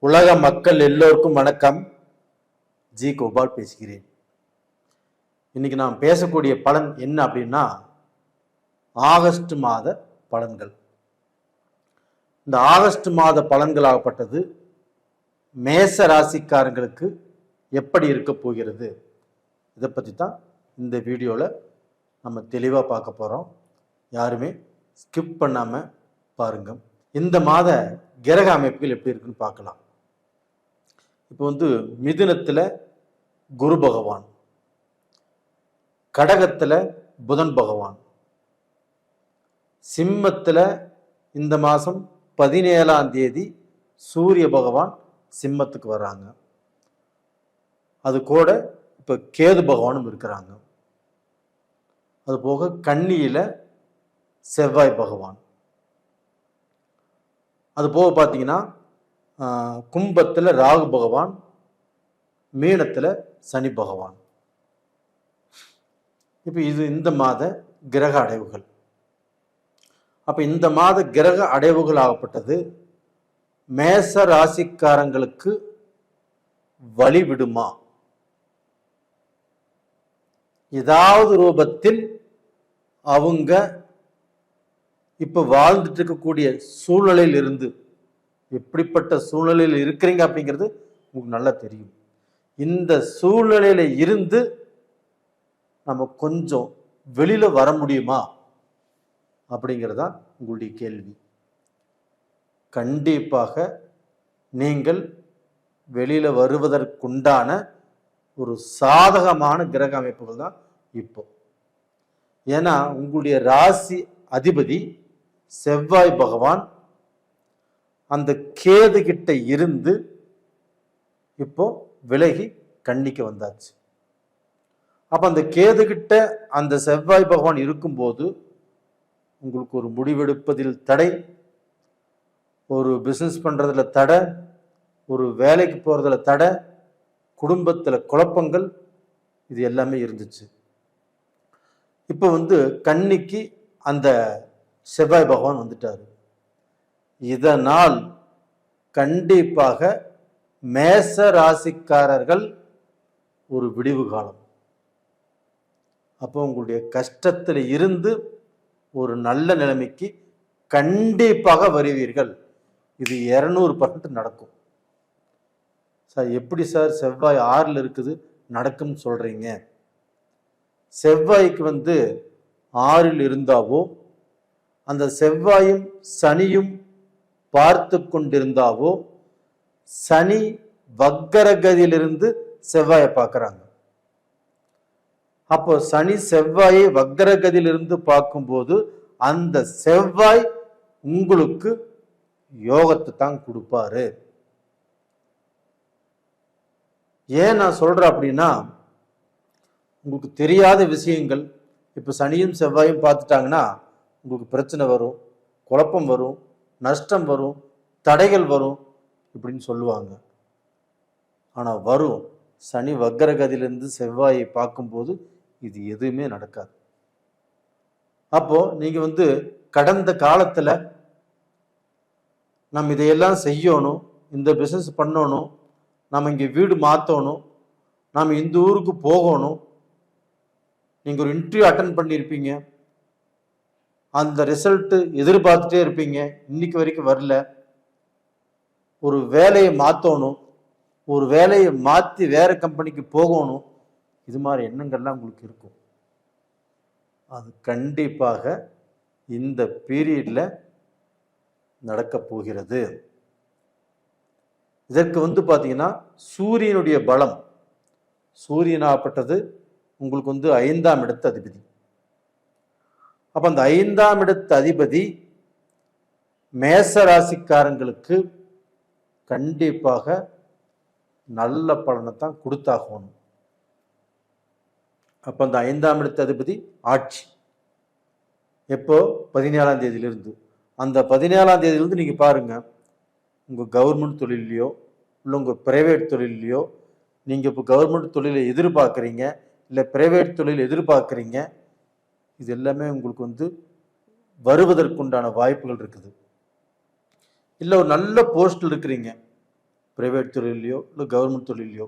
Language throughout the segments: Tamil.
உலக மக்கள் எல்லோருக்கும் வணக்கம். ஜி கோபால் பேசுகிறேன். இன்னைக்கு நாம் பேசக்கூடிய பலன் என்ன அப்படின்னா, ஆகஸ்ட் மாத பலன்கள். இந்த ஆகஸ்ட் மாத பலன்களாகப்பட்டது மேச ராசிக்காரங்களுக்கு எப்படி இருக்க போகிறது, இதை பற்றி தான் இந்த வீடியோவில் நம்ம தெளிவாக பார்க்க போகிறோம். யாருமே ஸ்கிப் பண்ணாமல் பாருங்க. இந்த மாத கிரக அமைப்புகள் எப்படி இருக்குன்னு பார்க்கலாம். இப்போ மிதுனத்தில் குரு பகவான், கடகத்தில் புதன் பகவான், சிம்மத்தில் இந்த மாதம் 17ஆம் தேதி சூரிய பகவான் சிம்மத்துக்கு வர்றாங்க. அது கூட இப்போ கேது பகவானும் இருக்கிறாங்க. அது போக கன்னியில் செவ்வாய் பகவான், அது போக பார்த்தீங்கன்னா கும்பத்தில் ராகு பகவான், மீனத்தில் சனி பகவான். இப்போ இது இந்த மாத கிரக அடைவுகள். அப்போ இந்த மாத கிரக அடைவுகள் ஆகப்பட்டது மேச ராசிக்காரங்களுக்கு வழிவிடுமா, ஏதாவது ரூபத்தில் அவங்க இப்போ வாழ்ந்துட்டு இருக்கக்கூடிய சூழ்நிலையில் இருந்து, எப்படிப்பட்ட சூழ்நிலையில் இருக்கிறீங்க அப்படிங்கிறது உங்களுக்கு நல்லா தெரியும். இந்த சூழ்நிலையில இருந்து நம்ம கொஞ்சம் வெளியில வர முடியுமா அப்படிங்கிறதா உங்களுடைய கேள்வி. கண்டிப்பாக நீங்கள் வெளியில வருவதற்குண்டான ஒரு சாதகமான கிரக அமைப்புகள் தான் இப்போ. ஏன்னா உங்களுடைய ராசி அதிபதி செவ்வாய் பகவான் அந்த கேது கிட்ட இருந்து இப்போ விலகி கன்னிக்கு வந்தாச்சு. அப்ப அந்த கேது கிட்ட அந்த செவ்வாய் பகவான் இருக்கும்போது உங்களுக்கு ஒரு முடிவெடுப்பதில் தடை, ஒரு பிசினஸ் பண்றதுல தடை, ஒரு வேலைக்கு போறதுல தடை, குடும்பத்துல குழப்பங்கள், இது எல்லாமே இருந்துச்சு. இப்போ கன்னிக்கு அந்த செவ்வாய் பகவான் வந்துட்டாரு. இதனால் கண்டிப்பாக மேச ராசிக்காரர்கள் ஒரு விடிவு காலம். அப்போ உங்களுடைய கஷ்டத்தில் இருந்து ஒரு நல்ல நிலைமைக்கு கண்டிப்பாக வருவீர்கள். இது 200% நடக்கும். சார் எப்படி சார் செவ்வாய் 6ல் இருக்குது நடக்கும்னு சொல்றீங்க? செவ்வாய்க்கு 6ல் இருந்தாவோ, அந்த செவ்வாயும் சனியும் பார்த்து கொண்டிருந்தாவோ, சனி வக்கரகதியிலிருந்து செவ்வாயை பார்க்கறாங்க. அப்போ சனி செவ்வாயை வக்கரகதியிலிருந்து பார்க்கும்போது அந்த செவ்வாய் உங்களுக்கு யோகத்தை தான் கொடுப்பாரு. ஏன் நான் சொல்றேன் அப்படின்னா, உங்களுக்கு தெரியாத விஷயங்கள் இப்போ சனியும் செவ்வாயும் பார்த்துட்டாங்கன்னா உங்களுக்கு பிரச்சனை வரும், குழப்பம் வரும், நஷ்டம் வரும், தடைகள் வரும் இப்படின்னு சொல்லுவாங்க. ஆனால் வரும். சனி வக்கரகதியிலிருந்து செவ்வாயை பார்க்கும்போது இது எதுவுமே நடக்காது. அப்போ நீங்க கடந்த காலத்துல நம்ம இதையெல்லாம் செய்யணும், இந்த பிசினஸ் பண்ணணும், நம்ம இங்க வீடு மாற்றணும், நாம் இந்த ஊருக்கு போகணும், நீங்க ஒரு இன்டர்வியூ அட்டன் பண்ணியிருப்பீங்க, அந்த ரிசல்ட் எதிர்பார்த்துட்டே இருப்பீங்க, இன்னைக்கு வரைக்கும் வரல. ஒரு வேலையை மாற்றணும், ஒரு வேலையை மாற்றி வேற கம்பெனிக்கு போகணும், இது மாதிரி எண்ணங்கள்லாம் உங்களுக்கு இருக்கும். அது கண்டிப்பாக இந்த பீரியட்ல நடக்க போகிறது. இதற்கு பார்த்தீங்கன்னா சூரியனுடைய பலம், சூரியனாகப்பட்டது உங்களுக்கு 5ஆம் இடத்து அதிபதி. அப்ப அந்த 5ஆம் இடத்து அதிபதி மேச ராசிக்காரங்களுக்கு கண்டிப்பாக நல்ல பலனை தான் கொடுத்தாகணும். அப்ப அந்த 5ஆம் இடத்து அதிபதி ஆட்சி எப்போ 17ஆம் தேதியிலிருந்து, அந்த 17ஆம் தேதியிலிருந்து நீங்க பாருங்க, உங்க கவர்மெண்ட் தொழிலையோ இல்லை உங்க பிரைவேட் தொழிலையோ, நீங்க இப்போ கவர்மெண்ட் தொழிலை எதிர்பார்க்குறீங்க இல்லை பிரைவேட் தொழில் எதிர்பார்க்குறீங்க, இது எல்லாமே உங்களுக்கு வருவதற்குண்டான வாய்ப்புகள் இருக்குது. இல்லை ஒரு நல்ல போஸ்டில் இருக்கிறீங்க, ப்ரைவேட் தொழிலையோ இல்லை கவர்மெண்ட் தொழிலையோ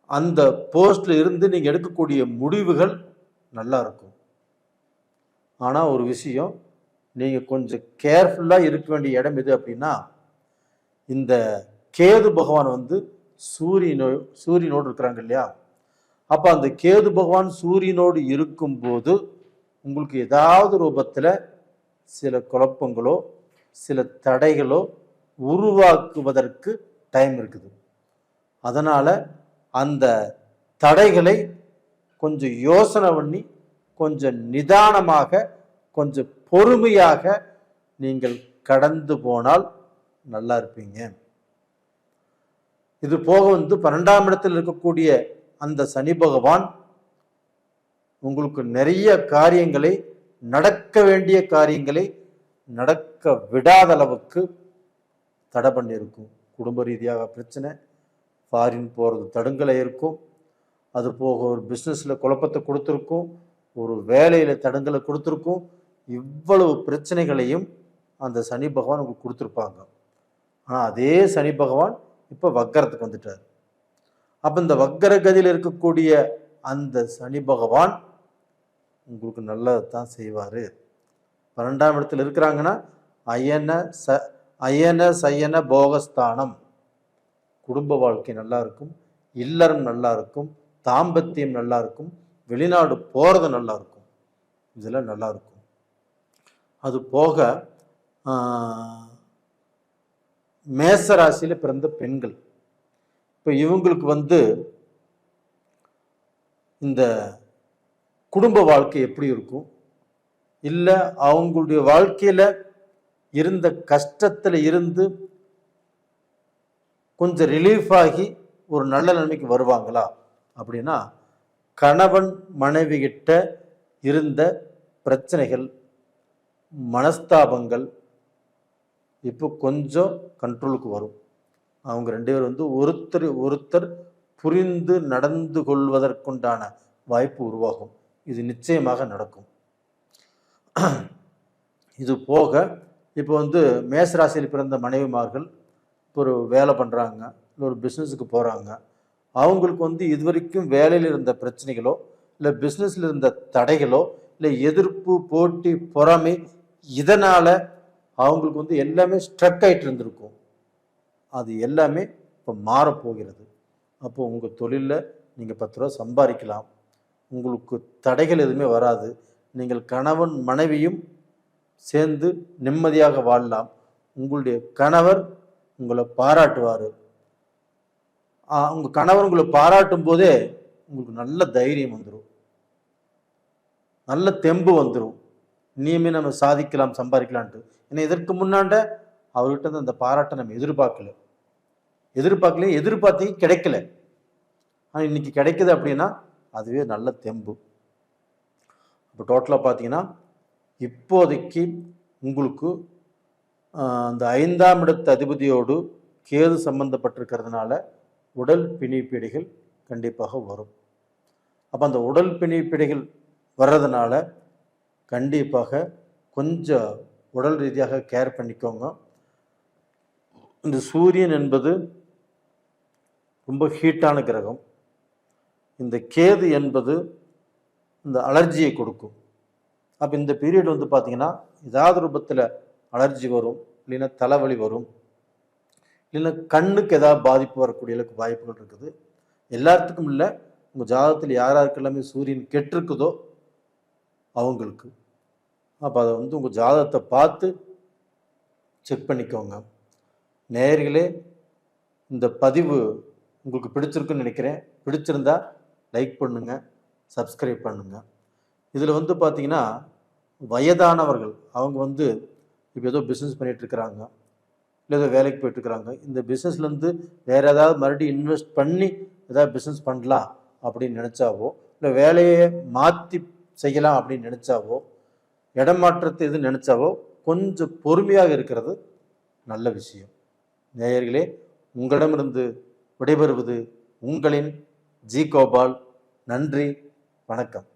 அந்த போஸ்டில் இருந்து நீங்கள் எடுக்கக்கூடிய முடிவுகள் நல்லா இருக்கும். ஆனால் ஒரு விஷயம், நீங்கள் கொஞ்சம் கேர்ஃபுல்லாக இருக்க வேண்டிய இடம் எது அப்படின்னா, இந்த கேது பகவான் வந்து சூரியனோடு இருக்கிறாங்க இல்லையா, அப்போ அந்த கேது பகவான் சூரியனோடு இருக்கும்போது உங்களுக்கு ஏதாவது ரூபத்தில் சில குழப்பங்களோ சில தடைகளோ உருவாக்குவதற்கு டைம் இருக்குது. அதனால் அந்த தடைகளை கொஞ்சம் யோசனை பண்ணி கொஞ்சம் நிதானமாக கொஞ்சம் பொறுமையாக நீங்கள் கடந்து போனால் நல்லா இருப்பீங்க. இது போக வந்து 12ஆம் இடத்தில் இருக்கக்கூடிய அந்த சனி பகவான் உங்களுக்கு நிறைய காரியங்களை, நடக்க வேண்டிய காரியங்களை நடக்க விடாத அளவுக்கு தடை பண்ணியிருக்கும். குடும்ப ரீதியாக பிரச்சனை, ஃபாரின் போகிறது தடுங்கலை இருக்கும், அது போக ஒரு பிஸ்னஸில் குழப்பத்தை கொடுத்துருக்கும், ஒரு வேலையில் தடுங்கலை கொடுத்துருக்கும். இவ்வளவு பிரச்சனைகளையும் அந்த சனி பகவான் உங்களுக்கு கொடுத்துருப்பாங்க. ஆனால் அதே சனி பகவான் இப்போ வக்கரத்துக்கு வந்துட்டார். அப்போ இந்த வக்கர கதியில் இருக்கக்கூடிய அந்த சனி பகவான் உங்களுக்கு நல்லது தான் செய்வார். 12ஆம் இடத்துல இருக்கிறாங்கன்னா அயன சயன போகஸ்தானம், குடும்ப வாழ்க்கை நல்லா இருக்கும், இல்லறம் நல்லா இருக்கும், தாம்பத்தியம் நல்லா இருக்கும், வெளிநாடு போகிறது நல்லா இருக்கும், இதெல்லாம் நல்லா இருக்கும். அது போக மேசராசியில் பிறந்த பெண்கள், இப்போ இவங்களுக்கு வந்து இந்த குடும்ப வாழ்க்கை எப்படி இருக்கும், இல்லை அவங்களுடைய வாழ்க்கையில் இருந்த கஷ்டத்தில் இருந்து கொஞ்சம் ரிலீஃப் ஆகி ஒரு நல்ல நிலைமைக்கு வருவாங்களா அப்படின்னா, கணவன் மனைவி கிட்ட இருந்த பிரச்சனைகள், மனஸ்தாபங்கள் இப்போ கொஞ்சம் கண்ட்ரோலுக்கு வரும். அவங்க 2 பேர் வந்து ஒருத்தர் புரிந்து நடந்து கொள்வதற்குண்டான வாய்ப்பு உருவாகும். இது நிச்சயமாக நடக்கும். இது போக இப்போ வந்து மேசராசியில் பிறந்த மனைவிமார்கள் இப்போ ஒரு வேலை பண்ணுறாங்க, இல்லை ஒரு பிஸ்னஸுக்கு போகிறாங்க, அவங்களுக்கு வந்து இதுவரைக்கும் வேலையில் இருந்த பிரச்சனைகளோ இல்லை பிஸ்னஸில் இருந்த தடைகளோ இல்லை எதிர்ப்பு போட்டி பொறாமை, இதனால் அவங்களுக்கு வந்து எல்லாமே ஸ்ட்ரக் ஆகிட்டு இருந்திருக்கும். அது எல்லாமே இப்போ மாறப்போகிறது. அப்போ உங்கள் தொழிலில் நீங்கள் 10 ரூபா சம்பாதிக்கலாம், உங்களுக்கு தடைகள் எதுவுமே வராது, நீங்கள் கணவன் மனைவியும் சேர்ந்து நிம்மதியாக வாழலாம். உங்களுடைய கணவர் உங்களை பாராட்டுவார். உங்கள் கணவர் உங்களை பாராட்டும் போதே உங்களுக்கு நல்ல தைரியம் வந்துடும், நல்ல தெம்பு வந்துடும், இனிமே நம்ம சாதிக்கலாம் சம்பாதிக்கலான்ட்டு. ஏன்னா இதற்கு முன்னாண்ட அவர்கிட்ட அந்த பாராட்டை நம்ம எதிர்பார்த்தீங்க கிடைக்கல. ஆனால் இன்னைக்கு கிடைக்குது அப்படின்னா அதுவே நல்ல தெம்பு. இப்போ டோட்டலாக பார்த்தீங்கன்னா இப்போதைக்கு உங்களுக்கு அந்த 5ஆம் இடத்து அதிபதியோடு கேது சம்பந்தப்பட்டிருக்கிறதுனால உடல் பிணிப்பீடைகள் கண்டிப்பாக வரும். அப்போ அந்த உடல் பிணிப்பீடைகள் வர்றதுனால கண்டிப்பாக கொஞ்சம் உடல் ரீதியாக கேர் பண்ணிக்கோங்க. இந்த சூரியன் என்பது ரொம்ப ஹீட்டான கிரகம். இந்த கேது என்பது இந்த அலர்ஜியை கொடுக்கும். அப்போ இந்த பீரியட் வந்து பார்த்தீங்கன்னா ஏதாவது ரூபத்தில் அலர்ஜி வரும், இல்லைன்னா தலைவலி வரும், இல்லைன்னா கண்ணுக்கு ஏதாவது பாதிப்பு வரக்கூடிய அளவுக்கு வாய்ப்புகள் இருக்குது. எல்லாத்துக்கும் இல்லை, உங்கள் ஜாதகத்தில் யாருக்கு எல்லாமே சூரியன் கெட்டிருக்குதோ அவங்களுக்கு. அப்போ அதை வந்து உங்கள் ஜாதகத்தை பார்த்து செக் பண்ணிக்கோங்க. நேயர்களே, இந்த பதிவு உங்களுக்கு பிடிச்சிருக்குன்னு நினைக்கிறேன். பிடிச்சிருந்தா லைக் பண்ணுங்கள், சப்ஸ்கிரைப் பண்ணுங்கள். இதில் வந்து பார்த்தீங்கன்னா வயதானவர்கள் அவங்க வந்து இப்போ ஏதோ பிஸ்னஸ் பண்ணிகிட்ருக்கிறாங்க, இல்லை ஏதோ வேலைக்கு போயிட்டுருக்குறாங்க, இந்த பிஸ்னஸ்லேருந்து வேறு ஏதாவது மறுபடியும் இன்வெஸ்ட் பண்ணி ஏதாவது பிஸ்னஸ் பண்ணலாம் அப்படின்னு நினச்சாவோ, இல்லை வேலையை மாற்றி செய்யலாம் அப்படின்னு நினச்சாவோ, இடமாற்றத்தை எது நினச்சாவோ கொஞ்சம் பொறுமையாக இருக்கிறது நல்ல விஷயம். நேயர்களே, உங்களிடமிருந்து விடைபெறுவது உங்களின் ஜி கோபால். நன்றி, வணக்கம்.